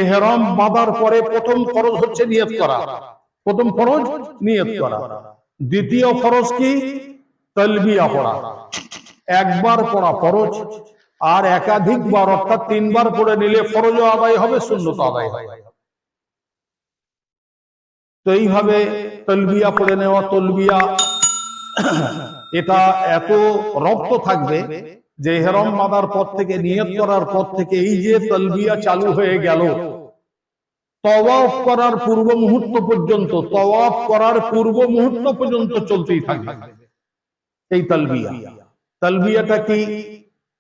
ইহরাম বাঁধার পরে প্রথম ফরজ হচ্ছে নিয়ত করা। প্রথম ফরজ নিয়ত করা। দ্বিতীয় ফরজ কি? তালবিয়া পড়া। একবার পড়া ফরজ, আর একাধিকবার অর্থাৎ 3 বার পড়ে নিলে ফরজও আদায় হবে, সুন্নত আদায় হবে। তো এইভাবে তালবিয়া পড়ে নেওয়া, তালবিয়া এটা এত রপ্ত থাকবে যে ইহরাম বাঁধার পর থেকে, নিয়ত করার পর থেকে এই যে তালবিয়া চালু হয়ে গেল, তাওয়াফ করার পূর্ব মুহূর্ত পর্যন্ত, তাওয়াফ করার পূর্ব মুহূর্ত পর্যন্ত চলতেই থাকবে এই তালবিয়া। তালবিয়াটা কি?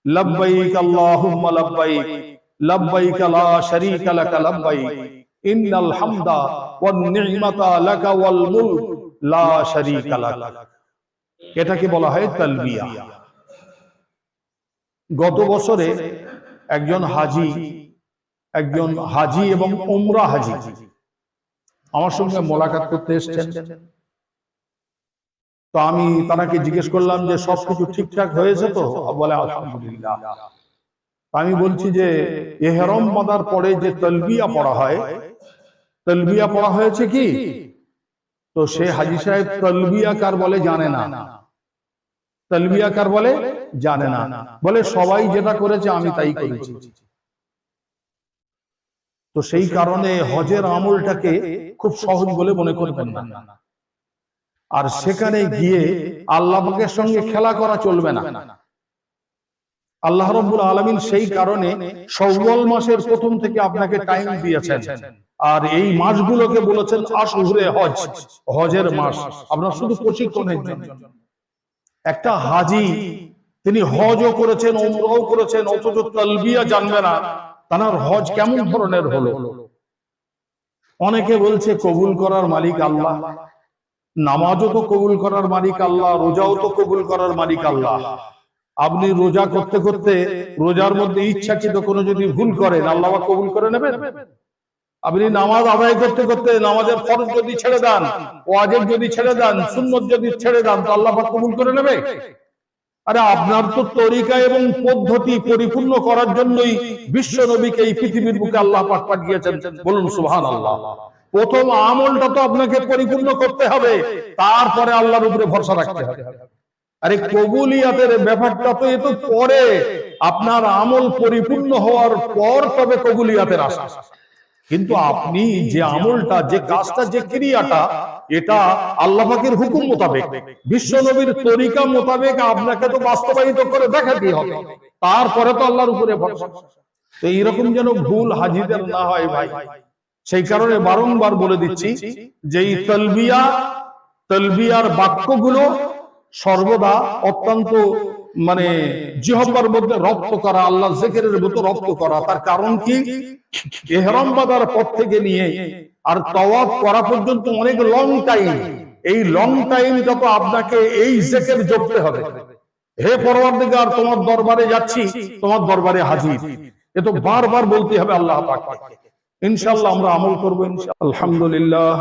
লাব্বাইক আল্লাহুম্মা লাব্বাইক, লাব্বাইক লা শারীকা লাকা লাব্বাইক, ইন্নাল হামদা ওয়ান নি'মাতা লাকা ওয়াল মুলক লা শারীকা লাক। এটাকে বলা হয় তালবিয়া। গত বছরে একজন হাজি এবং উমরা হাজি আমার সঙ্গে মোলাকাত করতে এসেছেন। তো আমি তাকে জিজ্ঞেস করলাম যে সবকিছু ঠিকঠাক হয়েছে তো? বলে আলহামদুলিল্লাহ। আমি বলছি যে ইহরাম বাঁধার পরে যে তালবিয়া পড়া হয়, তালবিয়া পড়া হয়েছে কি? তো সে হাজি সাহেব তালবিয়া কার বলে জানে না। তালবিয়া কার বলে জানে না। বলে সবাই যেটা করেছে আমি তাই করেছি। তো সেই কারণে হজের আমলটাকে খুব সহজ বলে মনে করবেন না। আর সেখানে গিয়ে আল্লাহ পাকের সঙ্গে খেলা করা চলবে না। আল্লাহ রাব্বুল আলামিন সেই কারণে শাওয়াল মাসের প্রথম থেকে আপনাকে টাইম দিয়েছেন, আর এই মাসগুলোকে বলেছেন আশহুরে হজ, হজের মাস। আপনার শুধু প্রশিক্ষণের জন্য। একটা হাজি তিনি হজও করেছেন, উমরাও করেছেন, অথচ তালবিয়া জানবে না, তার হজ কেমন ধরনের হলো? অনেকে বলছে কবুল করার মালিক আল্লাহ, নামাজও তো কবুল করার মালিক আল্লাহ, রোজাও তো কবুল করার মালিক আল্লাহ। আপনি রোজা করতে করতে রোজার মধ্যে ইচ্ছাকৃত কোনো যদি ভুল করেন, আল্লাহ কবুল করে নেবেন? আপনি নামাজ আদায় করতে করতে নামাজের ফরজ যদি ছেড়ে দেন, ওয়াজিব যদি ছেড়ে দেন, সুন্নত যদি ছেড়ে দেন, তো আল্লাহ পাক কবুল করে নেবে? আরে আপনার তো তরিকা এবং পদ্ধতি পরিপূর্ণ করার জন্যই বিশ্ব নবীকে এই পৃথিবীর বুকে আল্লাহ পাক পাঠিয়েছেন। বলুন সুবহানাল্লাহ। প্রথম আমলটা তো আপনাকে পরিপূর্ণ করতে হবে, তারপরে আল্লাহর উপরে ভরসা রাখতে হবে। আরে কবুলিয়াতের ব্যাপারটা তো এত পরে, আপনার আমল পরিপূর্ণ হওয়ার পর তবে কবুলিয়াতের আশা। কিন্তু আপনি যে আমলটা, যে কাজটা, যে ক্রিয়াটা, এটা আল্লাহ পাকের হুকুম মোতাবেক, বিশ্ব নবীর তরিকা মোতাবেক আপনাকে তো বাস্তবায়িত করে দেখাতে হবে, তারপরে তো আল্লাহর উপরে ভরসা। তো এইরকম যেন ভুল হাজিদের না হয় ভাই, সেই কারণে বারংবার বলে দিচ্ছি যে এই তালবিয়ার বাক্যগুলো সর্বদা অত্যন্ত জিহ্বার মধ্যে রপ্ত করা, আল্লাহ জিকিরের মতো রপ্ত করা। তার কারণ কি? ইহরাম বাঁধার পর থেকে নিয়ে আর তাওয়াফ করা পর্যন্ত অনেক লং টাইম। এই লং টাইমটা তো আপনাকে এই জিকির জপতে হবে। হে পরওয়ারদিগার, তোমার দরবারে যাচ্ছি, তোমার দরবারে হাজির, এ তো বারবার বলতে হবে আল্লাহ পাককে। ইনশাআল্লাহ আমরা আমল করব ইনশাআল্লাহ। আলহামদুলিল্লাহ,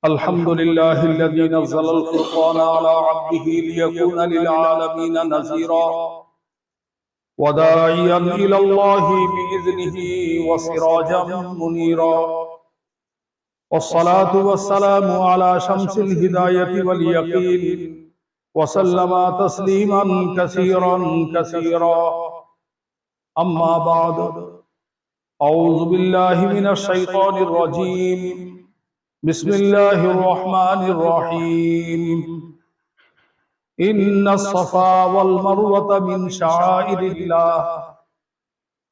আলহামদুলিল্লাহিল্লাযী নাযালাল ফুরকানা আলা আবদিহি লিয়াকুনা লিল আলামিনা নাযীরা ওয়া দাঈয়ান ইলাল্লাহি বিইযনিহি ওয়া সিরাজাম মুনীরা। والصلاة والسلام على شمس الهداية واليقين وسلم تسليما كثيرا كثيرا. أما بعد، أعوذ بالله من الشيطان الرجيم. بسم الله الرحمن الرحيم. إن الصفا والمروة من شعائر الله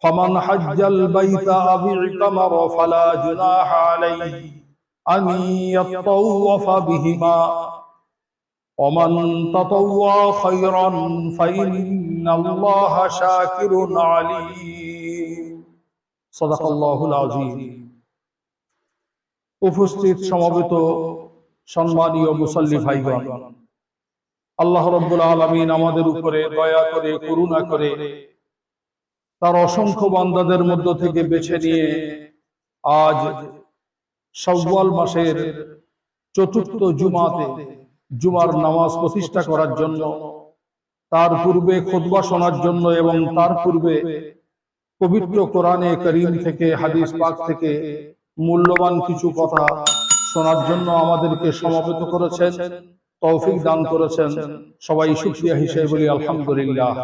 فمن حج البيت أو اعتمر فلا جناح عليه أن يطوف بهما ومن تطوع خيرا فإن الله شاكر عليم. صدق الله العظيم. উপস্থিত সমবেত সম্মানীয় মুসল্লি ভাইগণ, আল্লাহ রাব্বুল আলামিন আমাদের উপরে দয়া করে, করুণা করে তার অসংখ্য বান্দাদের মধ্য থেকে বেছে নিয়ে আজ শাওয়াল মাসের চতুর্থ জুমাতে জুমার নামাজ প্রতিষ্ঠা করার জন্য, তার পূর্বে খুতবা শোনার জন্য এবং তার পূর্বে পবিত্র কোরআনে কারীম থেকে, হাদিস পাক থেকে মূল্যবান কিছু কথা শোনার জন্য আমাদেরকে সমবেত করেছেন, তৌফিক দান করেছেন। সবাই শুকরিয়া হিসেবে বলি আলহামদুলিল্লাহ।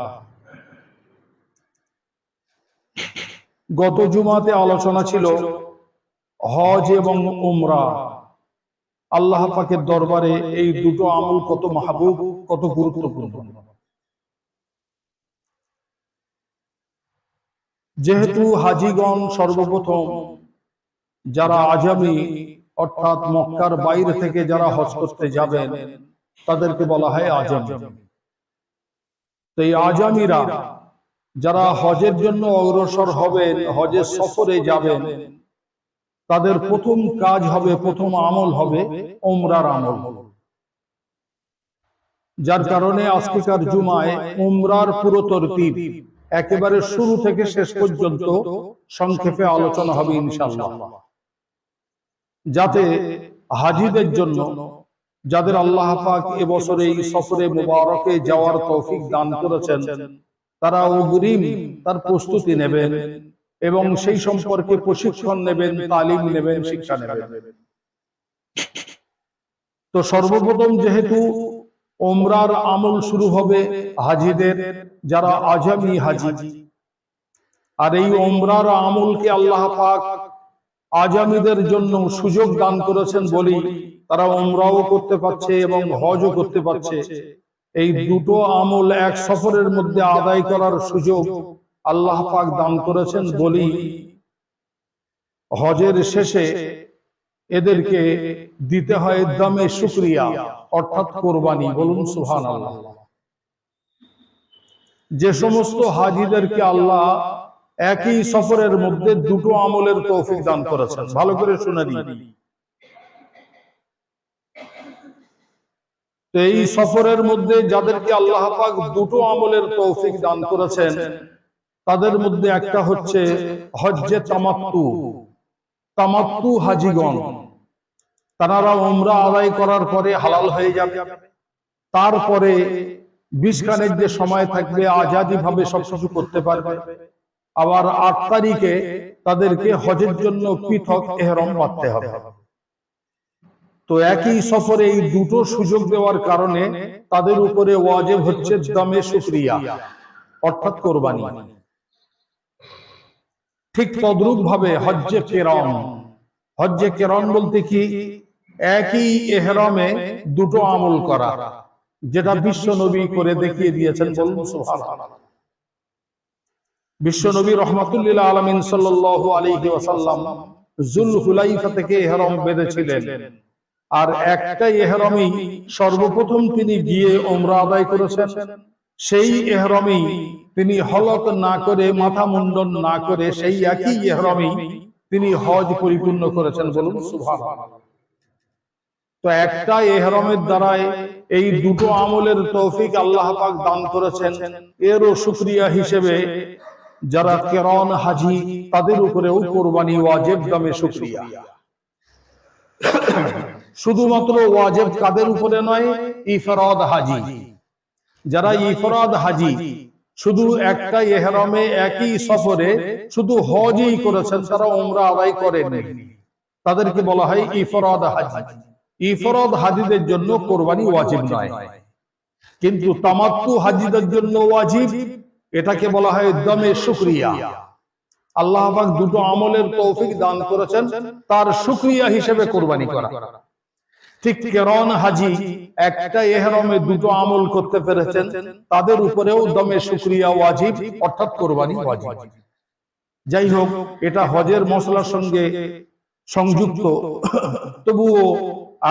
গত জুমাতে আলোচনা ছিল হজ এবং উমরা। আল্লাহ পাকের দরবারে এই দুটো আমল কত মাহবুব, কত গুরুত্বপূর্ণ। যেহেতু হাজিগণ সর্বপ্রথম যারা আজামি অর্থাৎ মক্কার বাইরে থেকে যারা হজ করতে যাবেন তাদেরকে বলা হয় আজামি। তো এই আজামিরা যারা হজের জন্য অগ্রসর হবেন, হজের সফরে যাবেন, তাদের প্রথম কাজ হবে, প্রথম আমল হবে উমরার আমল। যার কারণে আজকেকার জুমায় উমরার পুরো তরতিব একেবারে শুরু থেকে শেষ পর্যন্ত সংক্ষেপে আলোচনা হবে ইনশাআল্লাহ, যাতে হাজিদের জন্য, যাদের আল্লাহ পাক এবছর এই সফরে মুবারকে যাওয়ার তৌফিক দান করেছেন, তারা অগ্রিম তার প্রস্তুতি নেবেন এবং সেই সম্পর্কে প্রশিক্ষণ নেবেন, তালিম নেবেন, শিক্ষা নেবেন। তো সর্বপ্রথম যেহেতু উমরার আমল শুরু হবে হাজিদের, যারা আজামি হাজি, আর এই উমরার আমলকে আল্লাহ পাক আজামিদের জন্য সুযোগ দান করেছেন বলি তারা উমরাও করতে পারছে এবং হজও করতে পারছে। এই দুটো আমল এক সফরের মধ্যে আদায় করার সুযোগ আল্লাহ পাক দান করেছেন বলি হজের শেষে এদেরকে দিতে হয় দামে শুকরিয়া অর্থাৎ কোরবানি। বলুন সুবহানাল্লাহ। যে সমস্ত হাজিদেরকে আল্লাহ একই সফরের মধ্যে দুটো আমলের তৌফিক দান করেছেন, ভালো করে শুনে নিন। এই সফরের মধ্যে যাদেরকে আল্লাহ পাক দুটো আমলের তৌফিক দান করেছেন তাদের মধ্যে একটা হচ্ছে হজ্জে তামাত্তু। তামাত্তু হাজিগণ, তারা উমরা আদায় করার পরে হালাল হয়ে যাবে, তারপরে 20 খানের যে সময় থাকবে আজাদি ভাবে সবকিছু করতে পারবে। আবার 8 তারিখে তাদেরকে হজের জন্য পৃথক ইহরাম বাঁধতে হবে। তো একই সফরে এই দুটো সুযোগ দেওয়ার কারণে তাদের উপরে ওয়াজিব হচ্ছে দামে শুকরিয়া অর্থাৎ কোরবানি। ঠিক তদ্রূপ ভাবে হজ্জে কিরান। হজ্জে কিরান বলতে কি? একই ইহরামে দুটো আমল করা, যেটা বিশ্ব নবী করে দেখিয়ে দিয়েছেন। বলুন সুবহানাল্লাহ। বিশ্ব নবী রাহমাতুল্লিল আলামিন সাল্লাল্লাহু আলাইহি ওয়াসাল্লাম যুলহুলাইফা থেকে ইহরাম বেঁধেছিলেন, আর একটা ইহরামই সর্বপ্রথম তিনি গিয়ে উমরা আদায় করেছেন। সেই ইহরামই তিনি হলক না করে, মাথা মুন্ডন না করে, সেই একই ইহরামই তিনি হজ পরিপূর্ণ করেছেন। বলুন সুবহানাল্লাহ। তো একটা ইহরামের দ্বারাই এই দুটো আমলের তৌফিক আল্লাহ পাক দান করেছেন। এরও শুকরিয়া হিসেবে যারা কিরান হাজি তাদের উপরেও কোরবানি ওয়াজিব দামে শুকরিয়া। শুধুমাত্র ওয়াজিব কাদের উপরে নয়, ইফরাদ হাজি। যারা ইফরাদ হাজি শুধু একটা ইহরামে একই সফরে শুধু হজই করেছেন, তারা উমরা আদায় করেননি, তাদেরকে বলা হয় ইফরাদ হাজি। ইফরাদ হাজিদের জন্য কোরবানি ওয়াজিব নয়, কিন্তু তামাত্তু হাজিদের জন্য ওয়াজিব। এটাকে বলা হয় দামে শুকরিয়া। আল্লাহ পাক দুটো আমলের তৌফিক দান করেছেন, তার শুকরিয়া হিসেবে কোরবানি করা। ঠিক কিরান হাজি একটা ইহরামে দুটো আমল করতে পেরেছেন, তাদের উপরেও দামে শুকরিয়া ওয়াজিব অর্থাৎ কোরবানি ওয়াজিব। যাই হোক, এটা হজের মসলার সঙ্গে সংযুক্ত, তবুও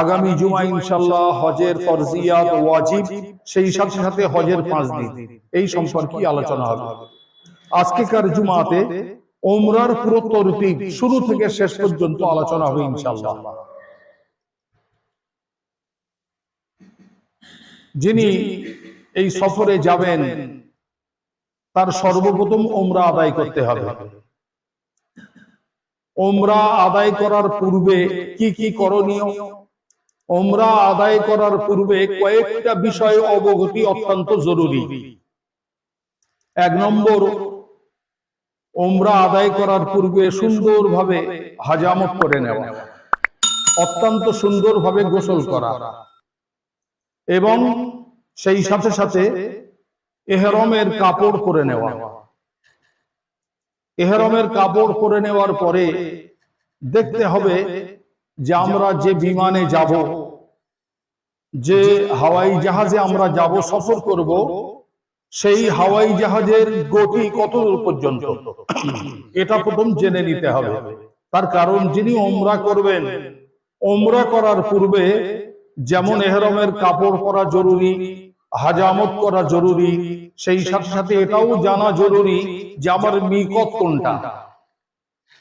আগামী জুমা ইনশাআল্লাহ হজের ফরজিয়াত ওয়াজিব, সেই সাথে সাথে হজের 5 দিন, এই সম্পর্কে আলোচনা হবে। আজকেকার জুমাতে উমরার পুরো তরতিব শুরু থেকে শেষ পর্যন্ত আলোচনা হবে ইনশাআল্লাহ। যিনি এই সফরে যাবেন তার সর্বপ্রথম উমরা আদায় করতে হবে। উমরা আদায় করার পূর্বে কি কি করণীয়? উমরা আদায় করার পূর্বে কয়েকটা বিষয় অবগতি অত্যন্ত জরুরি। 1 নম্বর, ওমরা আদায় করার পূর্বে সুন্দরভাবে হাজামত করে নেওয়া, অত্যন্ত সুন্দরভাবে গোসল করা, এবং সেই সাথে সাথে ইহরামের কাপড় পরে নেওয়া। ইহরামের কাপড় পরে নেওয়ার পরে দেখতে হবে যে আমরা যে বিমানে যাব, যে হাওয়াই জাহাজে আমরা যাব, সফর করব, সেই হাওয়াই জাহাজের গতি কত দূর পর্যন্ত এটা প্রথম জেনে নিতে হবে। তার কারণ যিনি ওমরা করবেন, ওমরা করার পূর্বে যেমন ইহরামের কাপড় পরা জরুরি, হাজামত করা জরুরি, সেই সাথে সাথে এটাও জানা জরুরি যে আমার মিকত কোনটা।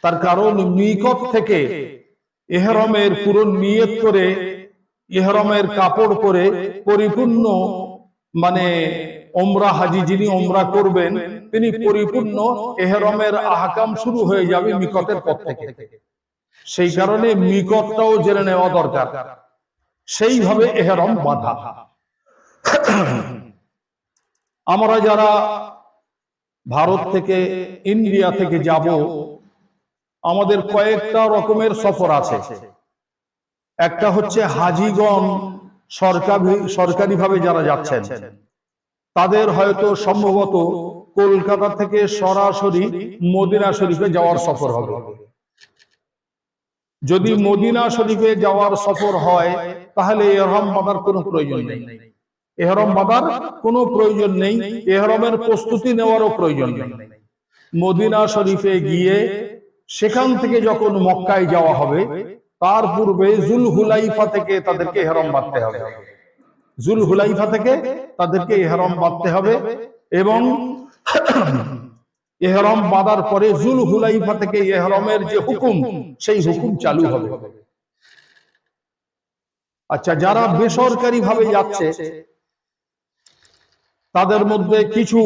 তার কারণ মিকত থেকে ইহরামের পুরো নিয়ত করে ইহরামের কাপড় পরে পরিপূর্ণ ওমরা হাজি যিনি ওমরা করবেন তিনি পরিপূর্ণ ইহরামের আহকাম শুরু হয়ে যাবে মিকতের পর থেকে। সেই কারণে মিকতটাও জেনে নেওয়া দরকার, সেইভাবে ইহরাম বাঁধা। আমরা যারা ভারত থেকে ইন্ডিয়া থেকে যাব, আমাদের কয়েকটা রকমের সফর আছে। একটা হচ্ছে হাজিগণ সরকারিভাবে যারা যাচ্ছেন, তাদের হয়তো সম্ভবত কলকাতা থেকে সরাসরি মদিনা শরীফে যাওয়ার সফর হবে। যদি মদিনা শরীফে যাওয়ার সফর হয় তাহলে ইহরাম বাঁধার কোনো প্রয়োজন নেই, ইহরাম বাঁধার কোনো প্রয়োজন নেই, ইহরামের প্রস্তুতি নেওয়ারও প্রয়োজন নেই। মদিনা শরীফে গিয়ে সেখান থেকে যখন মক্কায় যাওয়া হবে, তার পূর্বে জুলহুলাইফা থেকে তাদেরকে ইহরাম বাঁধতে হবে। জুলহুলাইফা থেকে তাদেরকে ইহরাম বাঁধতে হবে, এবং ইহরাম বাঁধার পরে জুলহুলাইফা থেকে ইহরামের যে হুকুম, সেই হুকুম চালু হবে। আচ্ছা, যারা বেসরকারি ভাবে যাচ্ছে তাদের মধ্যে কিছু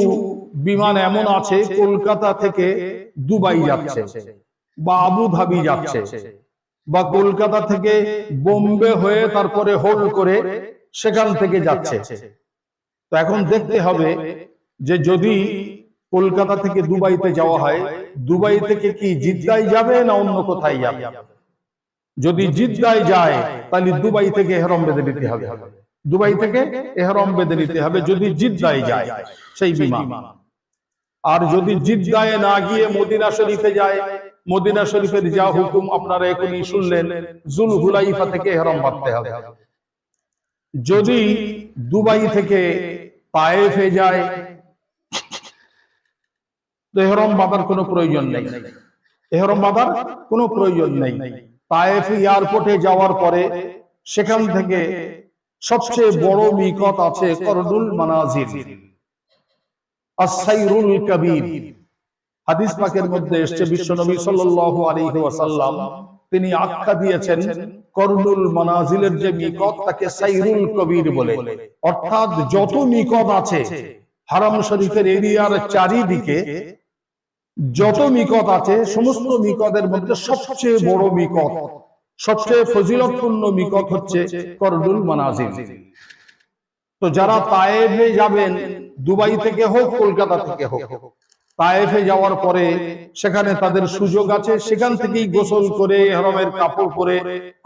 বিমান এমন আছে কলকাতা থেকে দুবাই যাচ্ছে, বা আবু ধাবি যাচ্ছে, বা কলকাতা থেকে বোম্বে হয়ে তারপরে হোল্ড করে সেখান থেকে যাচ্ছে। তো এখন দেখতে হবে যে যদি কলকাতা থেকে দুবাইতে যাওয়া হয়, দুবাই থেকে কি জিদ্দায় যাবে না অন্য কোথায় যাবে? যদি জিদ্দায় যায় তাহলে দুবাই থেকে ইহরাম বেঁধে নিতে হবে, দুবাই থেকে ইহরাম বেঁধে নিতে হবে যদি জিদ্দায় যায় সেই বিমান। আর যদি জিদ্দায় না গিয়ে মদিনা শরীফে যায়, মদিনা শরীফের যা হুকুম আপনারা এখনই শুনলেন, জুলহুলাইফা থেকে ইহরাম বাঁধতে হবে। যদি দুবাই থেকে তায়েফে যায় তো ইহরাম বাঁধার কোনো প্রয়োজন নেই, ইহরাম বাঁধার কোনো প্রয়োজন নেই। তায়েফ এয়ারপোর্টে যাওয়ার পরে সেখান থেকে সবচেয়ে বড় মিকত আছে করনুল মানাজিল, আস-সাইরুল কাবীর। হাদিস পাকের মধ্যে এসেছে বিশ্বনবী সাল্লাল্লাহু আলাইহি ওয়াসাল্লাম তিনি আখ্যা দিয়েছেন করনুল মানাজিলের যে মিকত তাকে সাইরুল কবির বলে। অর্থাৎ যত মিকত আছে হারাম শরীফের এরিয়ার চারিদিকে, যত মিকত আছে সমস্ত মিকতের মধ্যে সবচেয়ে বড় মিকত, সবচেয়ে ফজিলতপূর্ণ মিকত হচ্ছে করনুল মানাজিল। তো যারা তায়েফে যাবেন, দুবাই থেকে হোক কলকাতা থেকে হোক, তায়েফে যাওয়ার পরে সেখানে তাদের সুযোগ আছে, সেখান থেকেই গোসল করে ইহরামের কাপড় পরে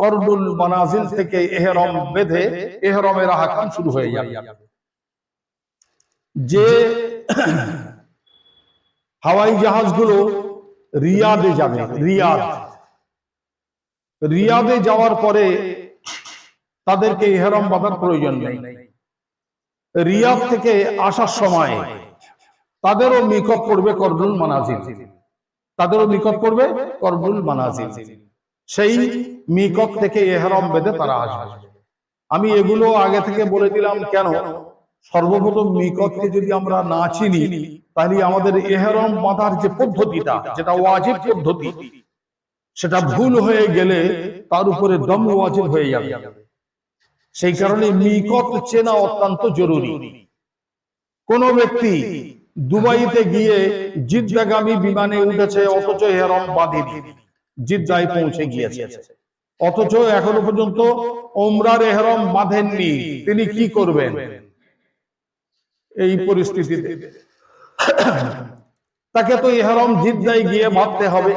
করনুল মানাজিল থেকে ইহরাম বেঁধে ইহরামের আহকাম শুরু হয়ে যাবে। যে হাওয়াই জাহাজগুলো রিয়াদে যাবে, রিয়াদে যাওয়ার পরে তাদেরকে ইহরাম বাঁধার প্রয়োজন নেই। রিয়াদ থেকে আসার সময় তাদেরও মিকত পড়বে করনুল মানাজিল, তাদেরও মিকত পড়বে করনুল মানাজিল। সেই মিকত থেকে ইহরাম বেঁধে তারা আসবে। আমি এগুলো আগে থেকে বলে দিলাম কেন? সর্বপ্রথম মিকতকে যদি আমরা না চিনি তাহলে আমাদের ইহরাম বাঁধার যে পদ্ধতিটা, যেটা ওয়াজিব পদ্ধতি, সেটা ভুল হয়ে গেলে তার উপরে দম ওয়াজিব হয়ে যাবে। সেই কারণে মিকত চেনা অত্যন্ত জরুরি। কোন ব্যক্তি দুবাইতে গিয়ে জিদ্দাগামী বিমানে উঠেছে অথচ ইহরাম বাঁধেনি, জিদ্দায় পৌঁছে গিয়েছে, অথচ এখনো পর্যন্ত ওমরার ইহরাম বাঁধেননি, তিনি কি করবেন এই পরিস্থিতিতে? তাকে তো ইহরাম জিদ্দায় গিয়ে বাঁধতে হবে।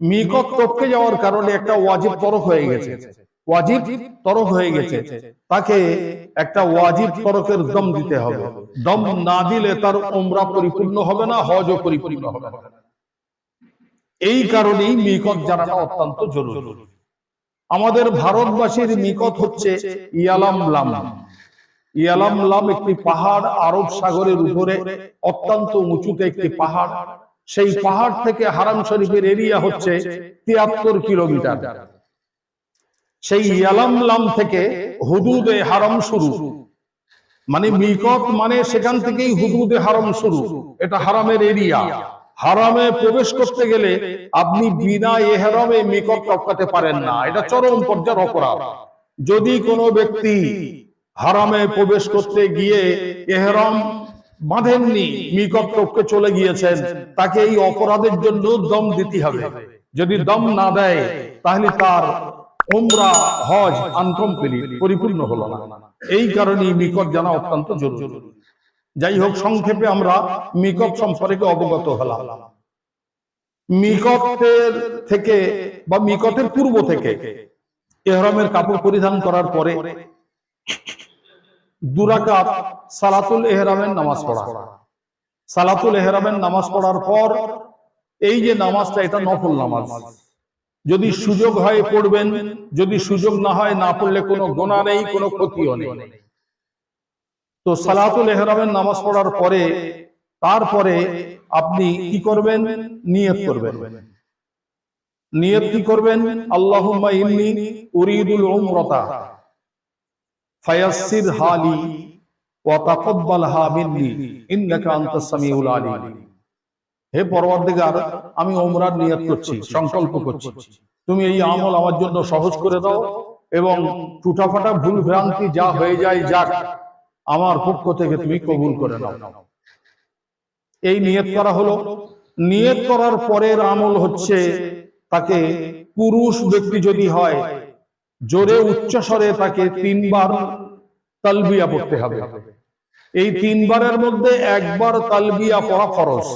মিকত টপকে যাওয়ার কারণে একটা ওয়াজিব তরক হয়ে গেছে, ওয়াজিব তরক হয়ে গেছে, তাকে একটা ওয়াজিব তরকের দম দিতে হবে। দম না দিলে তার উমরা পরিপূর্ণ হবে না, হজও পরিপূর্ণ হবে না। এই কারণেই মিকত জানাটা অত্যন্ত জরুরি। আমাদের ভারতবাসীর মিকত হচ্ছে ইয়ালামলাম। ইয়ালামলাম একটি পাহাড়, আরব সাগরের উপরে অত্যন্ত উঁচুতে একটি পাহাড়। সেই পাহাড় থেকে হারাম শরীফের এরিয়া হচ্ছে ৭৩ কিলোমিটার। সেই ইয়ালামলাম থেকে হুদুদে হারাম শুরু, মানে মিকত মানে সেখান থেকেই হুদুদে হারাম শুরু। এটা হারামের এরিয়া। হারামে প্রবেশ করতে গেলে আপনি বিনা ইহরামে মিকত টপকাতে পারেন না, এটা চরম পর্যায়ের অপরাধ। যদি কোনো ব্যক্তি হারামে প্রবেশ করতে গিয়ে ইহরাম বাঁধেননি, মিকত টপকে চলে গিয়েছেন, তাকে এই অপরাধের জন্য দম দিতে হবে। যদি দম না দেয় তাহলে তার উমরা হজ আনকমপ্লিট, পরিপূর্ণ হলো না। এই কারণে মিকত জানা অত্যন্ত জরুরি। যাই হোক, সংক্ষেপে আমরা মিকত সম্পর্কে অবগত হলাম। মিকতের থেকে বা মিকতের পূর্ব থেকে ইহরামের কাপড় পরিধান করার পরে 2 রাকাত সালাতুল ইহরামের নামাজ পড়া। সালাতুল ইহরামের নামাজ পড়ার পর এই যে নামাজটা, এটা নফল নামাজ। যদি সুযোগ হয় পড়বেন, যদি সুযোগ না হয় না পড়লে কোনো গুনাহ নেই, কোনো ক্ষতিও নেই। তো সালাতুল ইহরামের নামাজ পড়ার পরে তারপরে আপনি কি করবেন? নিয়ত করবেন। নিয়ত কি করবেন? আল্লাহুম্মা ইন্নী উরিদুল উমরাতা ফায়াসসির হালি ওয়া তাকাব্বালহা মিন্নী ইন্নাকা আনতাস সামিউল আলিম। হে পরওয়ারদিগার, আমি উমরার নিয়ত করছি, সংকল্প করছি, তুমি এই আমল আমার জন্য সহজ করে দাও এবং টুটাফাটা ভুল ভ্রান্তি যা হয়ে যায় যাক, আমার পক্ষ থেকে তুমি কবুল করে নাও। এই নিয়ত করা হলো। নিয়ত করার পরের আমল হচ্ছে, তাকে পুরুষ ব্যক্তি যদি হয়, জোরে উচ্চ স্বরে তাকে 3 বার তালবিয়া পড়তে হবে। এই 3 বারের মধ্যে একবার তালবিয়া পড়া ফরজ।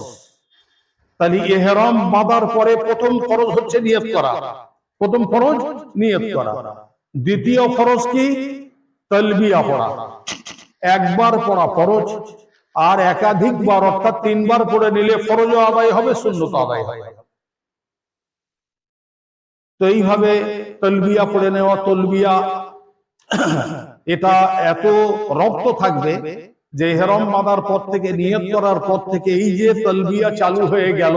তাহলে ইহরাম বাঁধার পরে প্রথম ফরজ হচ্ছে নিয়ত করা। প্রথম ফরজ নিয়ত করা। দ্বিতীয় ফরজ কি? তালবিয়া পড়া। একবার পড়া ফরজ, আর একাধিকবার অর্থাৎ 3 বার পড়ে নিলে ফরজও আদায় হবে, সুন্নত আদায় হবে। তো এইভাবে তালবিয়া পড়ে নেওয়া, তালবিয়া এটা এত রপ্ত থাকবে যে ইহরাম বাঁধার পর থেকে, নিয়ত করার পর থেকে এই যে তালবিয়া চালু হয়ে গেল,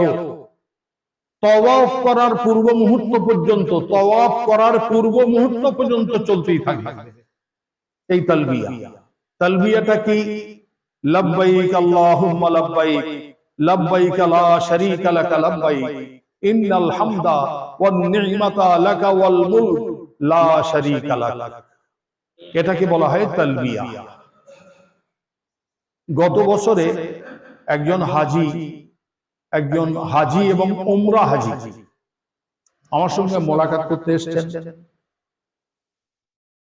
তাওয়াফ করার পূর্ব মুহূর্ত পর্যন্ত, তাওয়াফ করার পূর্ব মুহূর্ত পর্যন্ত চলতেই থাকবে এই তালবিয়া। তালবিয়াটা কি? লব্বাইক আল্লাহুম্মা লব্বাইক, লব্বাইক লা শারীকা লাকা লব্বাইক, ইন্নাল হামদা ওয়ান নি'মাতা লাকা ওয়াল মুলক লা শারীকা লাক। এটাকে বলা হয় তালবিয়া। গত বছরে একজন হাজি এবং উমরা হাজি আমার সঙ্গে মোলাকাত করতে এসেছেন।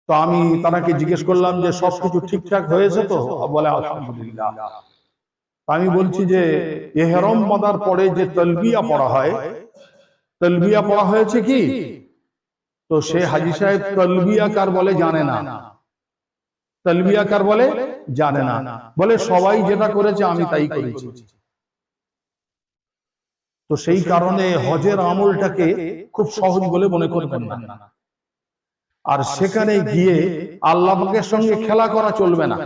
তো আমি তাকে জিজ্ঞেস করলাম যে সবকিছু ঠিকঠাক হয়েছে তো? বলে আলহামদুলিল্লাহ। আমি বলছি যে ইহরাম বাঁধার পরে যে তালবিয়া পড়া হয়, তালবিয়া পড়া হয়েছে কি? তো সে হাজি সাহেব তালবিয়া কার বলে জানে না। তালবিয়া কার বলে জানে না। বলে সবাই যেটা করেছে আমি তাই করেছি। তো সেই কারণে হজের আমলটাকে খুব সহজ বলে মনে করবেন না। আর সেখানে গিয়ে আল্লাহ পাকের সঙ্গে খেলা করা চলবে না।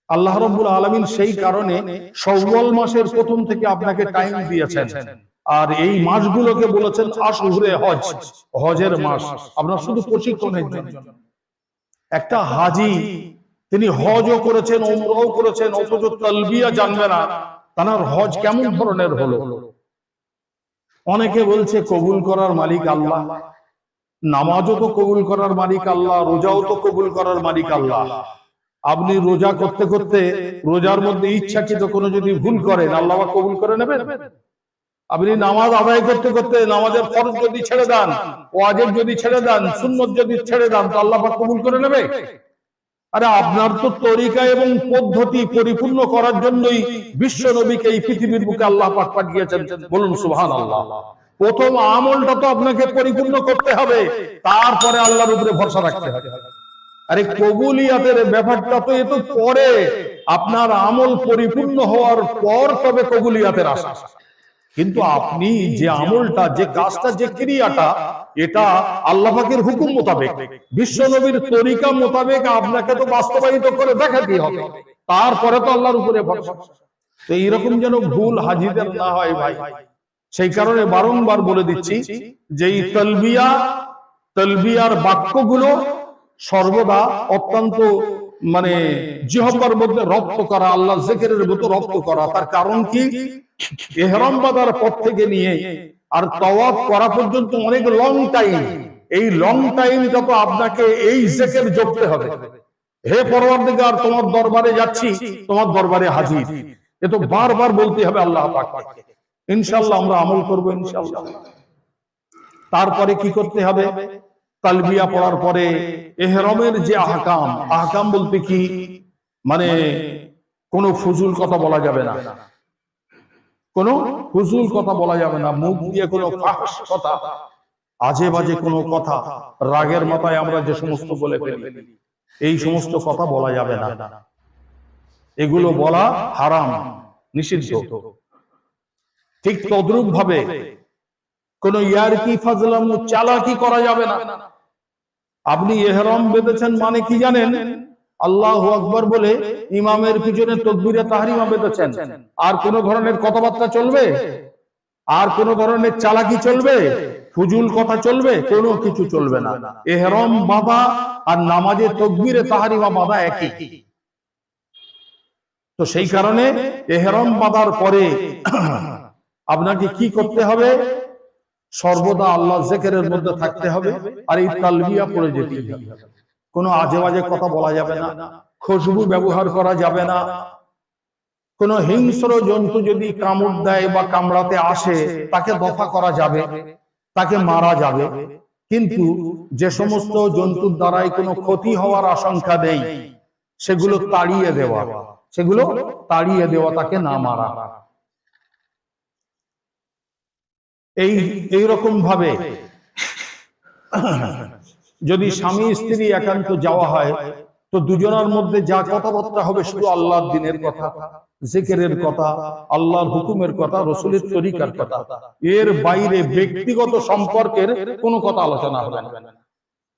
আল্লাহ রাব্বুল আলামিন সেই কারণে শাওয়াল মাসের প্রথম থেকে আপনাকে টাইম দিয়েছেন, আর এই মাসগুলোকে বলেছেন আশহুরে হজ, হজের মাস। আপনার শুধু প্রশিক্ষণের জন্য। একটা হাজি তিনি হজও করেছেন, উমরাও করেছেন, অথচ তালবিয়া জানবে না, তার হজ কেমন ধরনের হলো? অনেকে বলছে কবুল করার মালিক আল্লাহ, নামাজও তো কবুল করার মালিক আল্লাহ, রোজাও তো কবুল করার মালিক আল্লাহ। আপনি রোজা করতে করতে রোজার মধ্যে ইচ্ছাকৃত কোনো যদি ভুল করেন, আল্লাহ কবুল করে নেবেন? আপনি নামাজ আদায় করতে করতে নামাজের ফরজ যদি ছেড়ে দেন, ওয়াজিব যদি ছেড়ে দেন, সুন্নত যদি ছেড়ে দেন, তো আল্লাহ পাক কবুল করে নেবে? আরে আপনার তো তরিকা এবং পদ্ধতি পরিপূর্ণ করার জন্যই বিশ্ব নবীকে এই পৃথিবীর বুকে আল্লাহ পাক পাঠিয়েছেন, বলুন সুবহানাল্লাহ। প্রথম আমলটা তো আপনাকে পরিপূর্ণ করতে হবে, তারপরে আল্লাহর উপরে ভরসা রাখতে হবে। আরে কবুলিয়াতের ব্যাপারটা তো এত পরে, আপনার আমল পরিপূর্ণ হওয়ার পর তবে কবুলিয়াতের আশা। কিন্তু আপনি যে আমলটা, যে কাজটা, যে ক্রিয়াটা, এটা আল্লাহ পাকের হুকুম মোতাবেক, বিশ্ব নবীর তরিকা মোতাবেক আপনাকে তো বাস্তবায়িত করে দেখাতে হবে, তারপরে তো আল্লাহর উপরে ভরসা। তো এইরকম যেন ভুল হাজিদের না হয় ভাই, সেই কারণে বারংবার বলে দিচ্ছি যে এই তালবিয়ার বাক্যগুলো সর্বদা অত্যন্ত মানে জিহ্বার মধ্যে রপ্ত করা, আল্লাহ জিকিরের মতো রপ্ত করা। তার কারণ কি, ইহরাম বাঁধার পর থেকে নিয়ে আর তাওয়াফ করা পর্যন্ত অনেক লং টাইম। এই লং টাইমটা তো আপনাকে এই জিকির জপতে হবে। হে পরওয়ারদিগার, তোমার দরবারে যাচ্ছি, তোমার দরবারে হাজির, এ তো বারবার বলতে হবে আল্লাহ পাককে। ইনশাআল্লাহ আমরা আমল করব ইনশাআল্লাহ। তারপরে কি করতে হবে, তালবিয়া পড়ার পরে ইহরামের যে আহকাম বলতে কি, মানে কোনো ফুজুল কথা বলা যাবে না, কোনো ফুজুল কথা বলা যাবে না, মুখ দিয়ে কোনো ফাহশ কথা, আজে বাজে কোনো কথা, রাগের মাথায় আমরা যে সমস্ত বলে ফেলি, এই সমস্ত কথা বলা যাবে না, এগুলো বলা হারাম, নিষিদ্ধ। ঠিক তদ্রূপ ভাবে কোন ইয়ারকি ফাজলামু চালাকি করা যাবে না। আপনি ইহরাম বেঁধেছেন মানে কি জানেন, আল্লাহু আকবার বলে ইমামের পিছনে তাকবীরে তাহরিমা বেঁধেছেন, আর কোন ধরনের কথাবার্তা চলবে, আর কোন ধরনের চালাকি চলবে, ফুজুল কথা চলবে, কোনো কিছু চলবে না। ইহরাম বাঁধা আর নামাজে তাকবীরে তাহরিমা বাঁধা একই। তো সেই কারণে ইহরাম বাঁধার পরে আপনাকে কি করতে হবে, সর্বদা আল্লাহ জিকিরের মধ্যে থাকতে হবে, আর এই তালবিয়া পড়ে যেতে হবে। কোনো আজে বাজে কথা বলা যাবে না, খুশবু ব্যবহার করা যাবে না, কোন হিংস্র জন্তু যদি কামড় দেয় বা কামড়াতে আসে তাকে দফা করা যাবে, তাকে মারা যাবে, কিন্তু যে সমস্ত জন্তুর দ্বারাই কোনো ক্ষতি হওয়ার আশঙ্কা নেই সেগুলো তাড়িয়ে দেওয়া, তাকে না মারা। এই রকম ভাবে যদি স্বামী স্ত্রী একান্ত যাওয়া হয়, তো দুজনের মধ্যে যা কথাবার্তা হবে শুধু আল্লাহর দ্বীনের কথা, জিকিরের কথা, আল্লাহর হুকুমের কথা, রাসূলের তরিকার কথা, এর বাইরে ব্যক্তিগত সম্পর্কের কোনো কথা আলোচনা হবে না।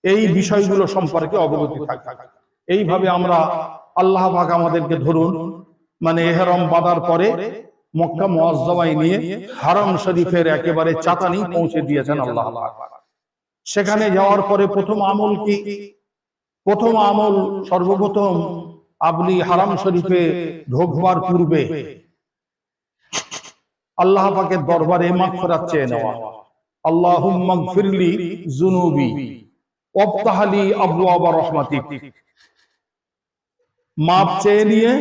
এই বিষয়গুলো সম্পর্কে অবগত থাকবে। এইভাবে আমরা আল্লাহ পাক আমাদেরকে ধরুন মানে ইহরাম বাঁধার পরে মক্কা মুআজ্জামায় নিয়ে হারাম শরীফের একেবারে চাতানি পৌঁছে দিয়েছেন আল্লাহ পাক। সেখানে যাওয়ার পরে প্রথম আমল কি, প্রথম আমল সর্বপ্রথম আপনি হারাম শরীফে ঢোকবার পূর্বে আল্লাহ পাকের দরবারে মাগফিরাত চেয়ে নেওয়া। আল্লাহুম্মা গফিরলি যুনুবি ওয়াফতাহ লি আবওয়াব রাহমাতিক, মাপ চেয়ে নিয়ে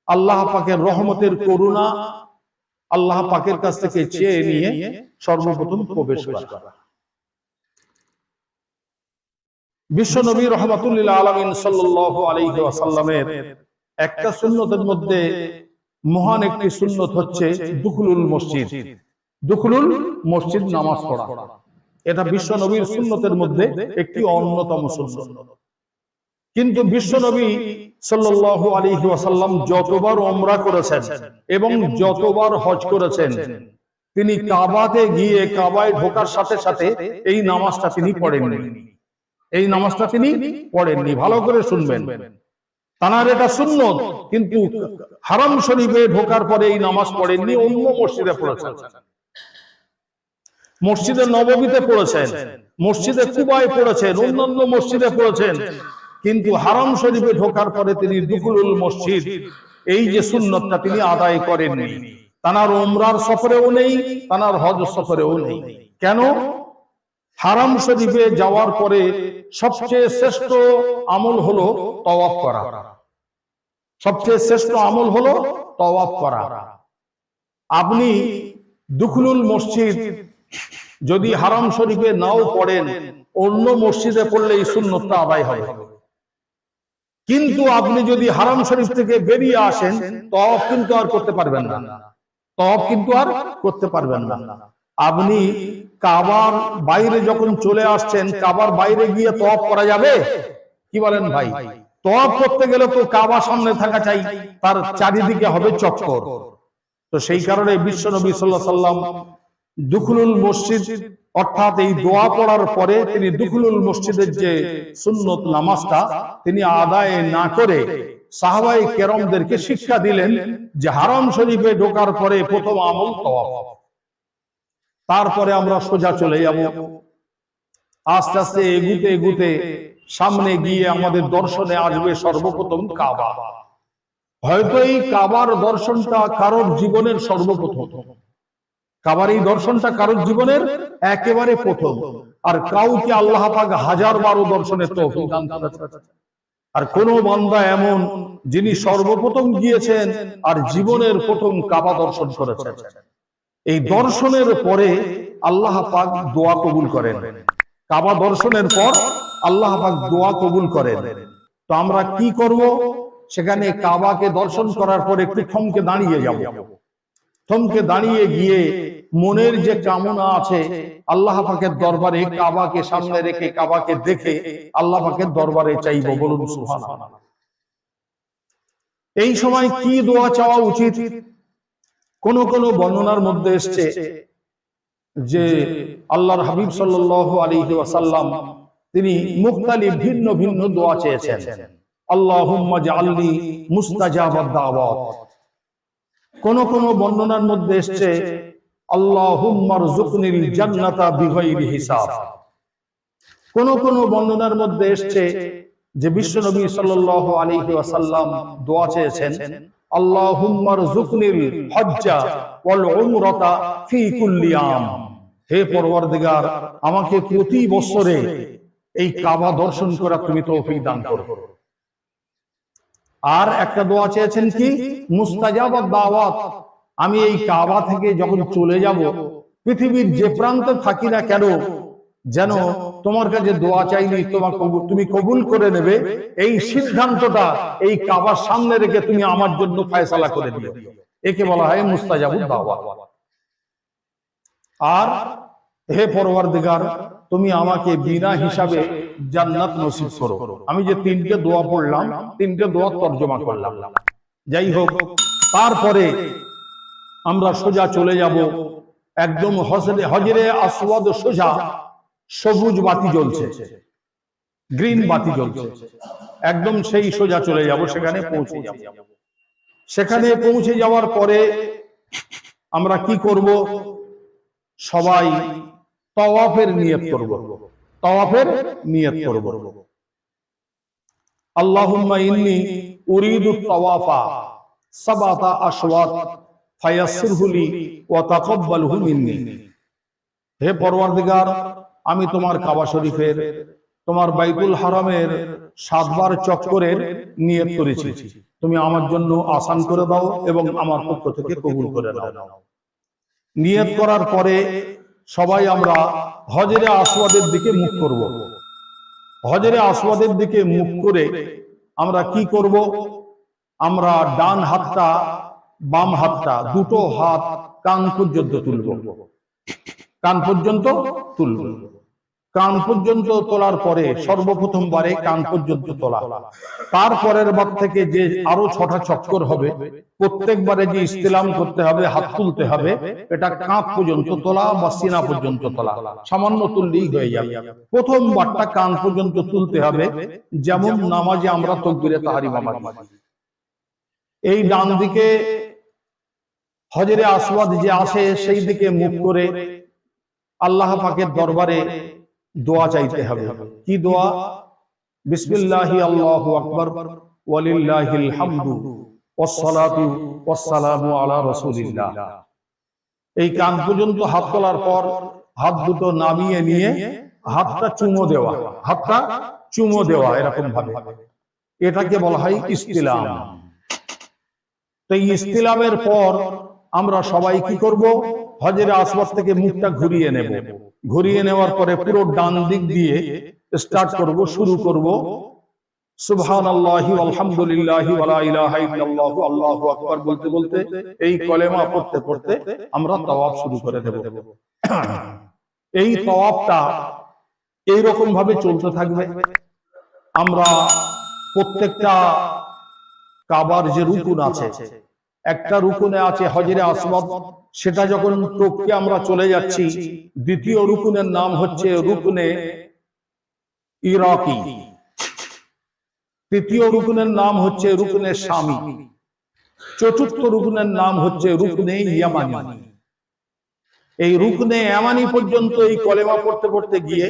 আল্লাহ পাকের রহমতের করুণা আল্লাহ পাকের কাছ থেকে চেয়ে নিয়ে সর্বপ্রথম প্রবেশ করা। বিশ্ব নবী রাহমাতুল লিল আলামিন সাল্লাল্লাহু আলাইহি ওয়াসাল্লামের একটা সুন্নতের মধ্যে মহান একটি সুন্নত হচ্ছে দুখুলুল মসজিদ। দুখুলুল মসজিদ, নামাজ পড়া, এটা বিশ্ব নবীর সুন্নতের মধ্যে একটি অন্যতম সুন্নত। কিন্তু বিশ্ব নবী সাল্লাল্লাহু আলাইহি ওয়াসাল্লাম যতবার উমরা করেছেন এবং যতবার হজ করেছেন, তিনি কাবাতে গিয়ে কাবায় ঢোকার সাথে সাথে এই নামাজটা তিনি পড়েননি। এই নামাজটা তিনি পড়েননি, ভালো করে শুনবেন। তানার এটা সুন্নত, কিন্তু হারাম শরীফে ঢোকার পরে এই নামাজ পড়েননি, অন্য মসজিদে পড়েছেন। মসজিদে নববীতে পড়েছেন, মসজিদে কুবায় পড়েছেন, অন্যান্য মসজিদে পড়েছেন, কিন্তু হারাম শরীফে ঢোকার পরে তিনি দুখুলুল মসজিদ এই যে সুন্নতটা তিনি আদায় করেননি। তানার উমরার সফরেও নেই, তানার হজ সফরেও নেই। কেন? হারাম শরীফে যাওয়ার পরে সবচেয়ে শ্রেষ্ঠ আমল হলো তাওয়াফ করা। সবচেয়ে শ্রেষ্ঠ আমল হলো তাওয়াফ করা। আপনি দুখুলুল মসজিদ যদি হারাম শরীফে নাও পড়েন, অন্য মসজিদে পড়লে এই সুন্নতটা আদায় হবে। কিন্তু আপনি যদি হারাম শরীফ থেকে বেরিয়ে আসেন, তওয়াফ কিন্তু আর করতে পারবেন না। তওয়াফ কিন্তু আর করতে পারবেন না। আপনি কাবার বাইরে যখন চলে আসছেন, কাবার বাইরে গিয়ে তওয়াফ করা যাবে? কি বলেন ভাই? তওয়াফ করতে গেলে তো কাবা সামনে থাকা চাই, তার চারিদিকে হবে চক্কর। তো সেই কারণে বিশ্ব নবী সাল্লাল্লাহু আলাইহি ওয়াসাল্লাম দুখুলুল মসজিদ, অর্থাৎ এই দোয়া পড়ার পরে তিনি দুখুলুল মসজিদের যে সুন্নত নামাজটা তিনি আদায় না করে সাহাবায়ে কেরামদেরকে শিক্ষা দিলেন যে হারাম শরীফে ঢোকার পরে প্রথম আমল তওয়াফ। তারপরে আমরা সোজা চলে যাব। আস্তে আস্তে এগুতে এগুতে সামনে গিয়ে আমাদের দর্শনে আসবে সর্বপ্রথম কাবা। হয়তো এই কাবার দর্শনটা কারোর জীবনের সর্বপ্রথম, কাবার এই দর্শনটা কারোর জীবনের একেবারে প্রথম। আর কাউকে আল্লাহ পাক হাজার বারো দর্শনের তৌফিক দান করেছেন। আর কোন বান্দা এমন যিনি সর্বপ্রথম গিয়েছেন আর জীবনের প্রথম কাবা দর্শন করেছেন। এই দর্শনের পরে আল্লাহ পাক দোয়া কবুল করেন। কাবা দর্শনের পর আল্লাহ পাক দোয়া কবুল করেন। তো আমরা কি করব? সেখানে কাবাকে দর্শন করার পর একটু থমকে দাঁড়িয়ে যাব। থমকে দাঁড়িয়ে গিয়ে মনের যে কামনা আছে আল্লাহ পাকের দরবারে, কাবাকে সামনে রেখে কাবাকে দেখে আল্লাহ পাকের দরবারে চাইব। বলুন সুবহানাল্লাহ। এই সময় কি দোয়া চাওয়া উচিত? কোন কোন বর্ণনার মধ্যে এসেছে যে আল্লাহর হাবিব সাল্লাল্লাহু আলাইহি ওয়াসাল্লাম তিনি মুখতালিফ ভিন্ন ভিন্ন দোয়া চেয়েছেন। আল্লাহুম্মা জাআলনি মুস্তাজাবাদ দাওয়াত। কোন কোন বর্ণনার মধ্যে এসেছে আল্লাহুম্মা রযুকনিল জান্নাতা বিগাইরি হিসাব। কোন কোন বর্ণনার মধ্যে এসেছে যে বিশ্বনবী সাল্লাল্লাহু আলাইহি ওয়াসাল্লাম দোয়া চেয়েছেন আল্লাহুম্মা রযুকনিল হজ্জা ওয়াল উমরাতা ফি কুল্লি আম। হে পরওয়ারদিগার, আমাকে প্রতি বছরে এই কাবা দর্শন করার তুমি তৌফিক দান করো। আর একটা দোয়া চেয়েছেন কি? মুস্তাজাবাদ দাওয়াত। আমি এই কাবা থেকে যখন চলে যাব, পৃথিবীর যে প্রান্তে থাকি না কেন, যেন তোমার কাছে দোয়া চাইনি তুমি কবুল করে নেবে, এই সিদ্ধান্তটা এই কাবার সামনে রেখে তুমি আমার জন্য ফয়সালা করে দিও। একে বলা হয় মুস্তাজাবুদ দাওয়াত। আর হে পরওয়ারদিগার, তুমি আমাকে বিনা হিসাবে জান্নাত নসিব করো। আমি যে তিনটে দোয়া পড়লাম, তিনটে দোয়া তর্জমা করলাম। যাই হোক, তারপরে আমরা সোজা চলে যাব একদম হজরে আসওয়াদ, সোজা সবুজ বাতি জ্বলছে, গ্রিন বাতি জ্বলছে, একদম সেই সোজা চলে যাব, সেখানে পৌঁছে যাব। সেখানে পৌঁছে যাওয়ার পরে আমরা কি করব? সবাই তাওয়াফের নিয়ত করব। তাওয়াফের নিয়ত করব। আল্লাহুম্মা ইন্নী উরিদু তাওয়াফা সাবাতা আশওয়াত ফায়াসসিরহু লি ওয়া তাকাব্বালহু মিন্নি। হে পরওয়ারদিগার, আমি তোমার কাবা শরীফের, তোমার বাইতুল হারামের 7 বার চক্করের নিয়ত করেছি, তুমি আমার জন্য আসান করে দাও এবং আমার পক্ষ থেকে কবুল করে নাও। নিয়ত করার পরে সবাই আমরা হজরে আসওয়াদের দিকে মুখ করব। হজরে আসওয়াদের দিকে মুখ করে আমরা কি করব? আমরা ডান হাতটা, বাম হাতটা, দুটো হাত কান পর্যন্ত তুলব। কান পর্যন্ত তুলব। কান পর্যন্ত তোলার পরে সর্বপ্রথমবারে কান পর্যন্ত তোলা। তারপরের বার থেকে যে আরো 6টা চক্কর হবে, প্রত্যেকবারে যে ইস্তিলাম করতে হবে, হাত তুলতে হবে, এটা কাঁধ পর্যন্ত তোলা বা সিনা পর্যন্ত তোলা। সামান্য তুললেই হয়ে যাবে। প্রথমবারটা কান পর্যন্ত তুলতে হবে, যেমন নামাজে আমরা তাকবীরে তাহরিমা মারি। এই ডান দিকে হজরে আসওয়াদ যে আসে সেই দিকে মুখ করে আল্লাহ পাকের দরবারে দোয়া চাইতে হবে। কি দোয়া? বিসমিল্লাহি আল্লাহু আকবার ওয়ালিল্লাহিল হামদু ওয়াসসালাতু ওয়াসসালামু আলা রাসূলিল্লাহ। এই কান পর্যন্ত হাত তোলার পর হাত দুটো নামিয়ে নিয়ে হাতটা চুমো দেওয়া, হাতটা চুমো দেওয়া এরকম ভাবে, এটাকে বলা হয় ইস্তিলাম। তো এই ইস্তিলামের পর আমরা সবাই কি করব? হজরে আসওয়াদ থেকে মুখটা ঘুরিয়ে নেব। ঘুরিয়ে নেওয়ার পরে পুরো ডান দিক দিয়ে স্টার্ট করব, শুরু করব সুবহানাল্লাহি আলহামদুলিল্লাহি ওয়া লা ইলাহা ইল্লাল্লাহু আল্লাহু আকবার বলতে বলতে এই কলেমা পড়তে পড়তে আমরা তাওয়াফ শুরু করে দেব। এই তাওয়াফটা এইরকম ভাবে চলতে থাকবে। আমরা প্রত্যেকটা কাবার যে রুকুন আছে, একটা রুকুনে আছে হজরে আসওয়াদ, সেটা যখন টপকে আমরা চলে যাচ্ছি, দ্বিতীয় রুকুনের নাম হচ্ছে রুকনে ইরাকি, তৃতীয় রুকুনের নাম হচ্ছে রুকনে শামি, চতুর্থ রুকুনের নাম হচ্ছে রুকনে ইয়ামানি। এই রুকনে ইয়ামানি পর্যন্ত এই কলেমা পড়তে পড়তে গিয়ে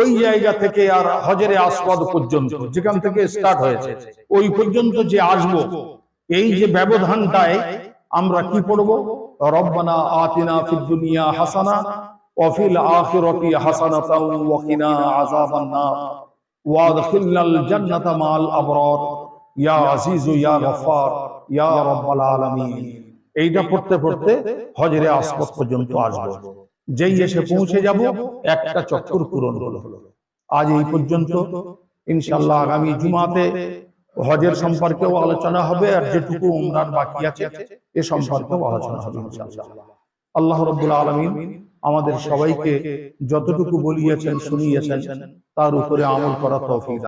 ওই জায়গা থেকে আর হজরে আসওয়াদ পর্যন্ত, যেখান থেকে স্টার্ট হয়েছে ওই পর্যন্ত যে আসবো, এই যে ব্যবধানটায় আমরা কি পড়বো? রব্বানা আতিনা ফিদ দুনিয়া হাসানা ওয়া ফিল আখিরাতি হাসানাতাও ওয়া কিনা আযাবান নার ওয়া আদখিলনাল জান্নাতা মা'আল আবরার ইয়া আজিজু ইয়া গফফার ইয়া রাব্বাল আলামিন। এইটা পড়তে পড়তে হজরে আসওয়াদ পর্যন্ত আসবো। যেই এসে পৌঁছে যাব, একটা চক্কর পূরণ হলো। আজ এই পর্যন্ত। ইনশাআল্লাহ আগামী জুমাতে হজের সম্পর্কেও আলোচনা হবে, আর যেটুকু উমরার বাকি আছে এ সম্পর্কেও আলোচনা হবে ইনশাআল্লাহ। আল্লাহ রাব্বুল আলামিন আমাদের সবাইকে যতটুকু বলিয়েছেন শুনিয়েছেন তার উপরে আমল করা তৌফিক